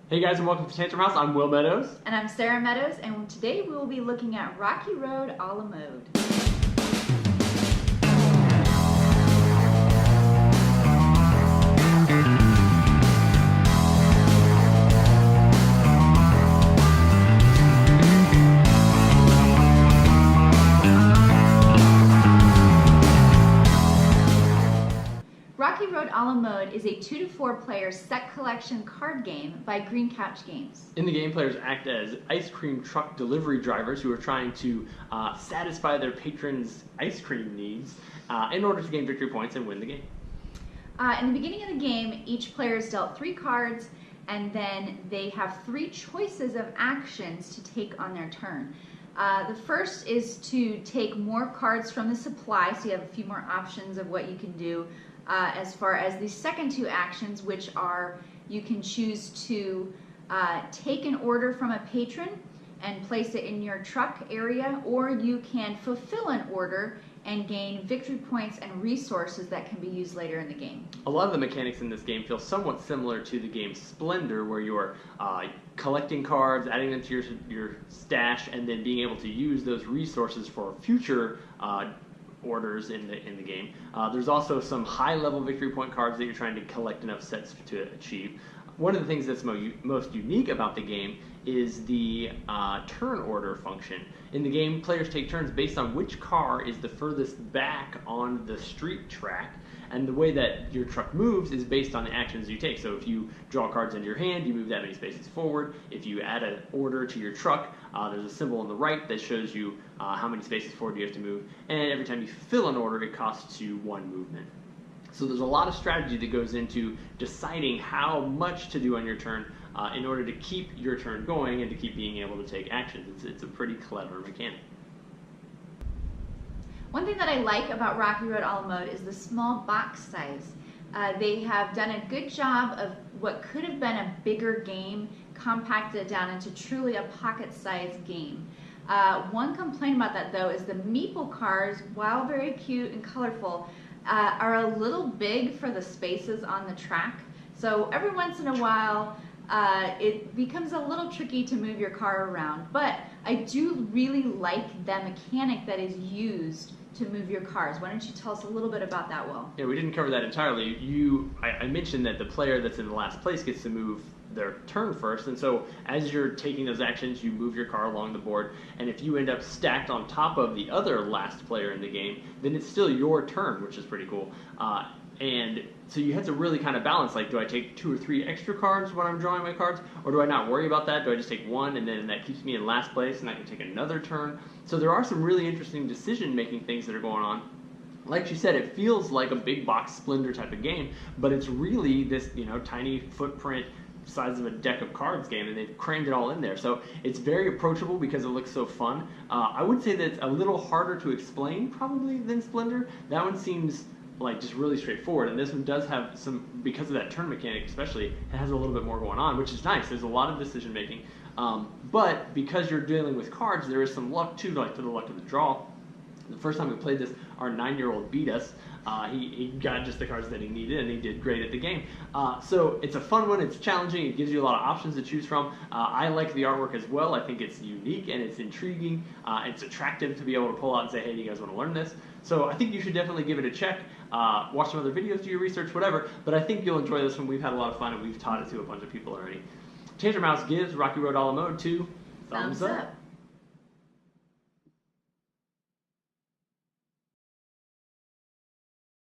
Hey guys, and welcome to Tantrum House. I'm Will Meadows. And I'm Sara Meadows, and today we will be looking at Rocky Road a la mode. Rocky Road a la mode is a 2 to 4 player set collection card game by Green Couch Games. In the game, players act as ice cream truck delivery drivers who are trying to satisfy their patrons' ice cream needs in order to gain victory points and win the game. In the beginning of the game, each player is dealt 3 cards, and then they have 3 choices of actions to take on their turn. The first is to take more cards from the supply, so you have a few more options of what you can do. As far as the second 2 actions, which are you can choose to take an order from a patron and place it in your truck area, or you can fulfill an order and gain victory points and resources that can be used later in the game. A lot of the mechanics in this game feel somewhat similar to the game Splendor, where you're collecting cards, adding them to your stash, and then being able to use those resources for future orders in the game. There's also some high-level victory point cards that you're trying to collect enough sets to achieve. One of the things that's most unique about the game is the turn order function. In the game, players take turns based on which car is the furthest back on the street track, and the way that your truck moves is based on the actions you take. So if you draw cards into your hand, you move that many spaces forward. If you add an order to your truck, there's a symbol on the right that shows you how many spaces forward you have to move, and every time you fill an order, it costs you 1 movement. So there's a lot of strategy that goes into deciding how much to do on your turn in order to keep your turn going and to keep being able to take actions. It's a pretty clever mechanic. One thing that I like about Rocky Road a la mode is the small box size. They have done a good job of what could have been a bigger game, compacted it down into truly a pocket-sized game. One complaint about that, though, is the meeple cars, while very cute and colorful, are a little big for the spaces on the track. So every once in a while, it becomes a little tricky to move your car around. But I do really like the mechanic that is used to move your cars. Why don't you tell us a little bit about that, Will? Yeah, we didn't cover that entirely. I mentioned that the player that's in the last place gets to move their turn first, and so as you're taking those actions, you move your car along the board, and if you end up stacked on top of the other last player in the game, then it's still your turn, which is pretty cool. And so you have to really kind of balance, like, do I take 2 or 3 extra cards when I'm drawing my cards, or do I not worry about that? Do I just take 1, and then that keeps me in last place, and I can take another turn? So there are some really interesting decision-making things that are going on. Like she said, it feels like a big box Splendor type of game, but it's really this, tiny footprint size of a deck of cards game, and they've crammed it all in there. So it's very approachable because it looks so fun. I would say that it's a little harder to explain probably than Splendor. That one seems like just really straightforward, and this one does have some, because of that turn mechanic especially, it has a little bit more going on, which is nice. There's a lot of decision making, but because you're dealing with cards, there is some luck too, like for the luck of the draw. The first time we played this, our 9-year-old beat us. He got just the cards that he needed, and he did great at the game. So it's a fun one. It's challenging. It gives you a lot of options to choose from. I like the artwork as well. I think it's unique and it's intriguing. It's attractive to be able to pull out and say, hey, do you guys want to learn this? So I think you should definitely give it a check. Watch some other videos, do your research, whatever. But I think you'll enjoy this one. We've had a lot of fun, and we've taught it to a bunch of people already. Tantrum House gives Rocky Road a la mode 2 thumbs up.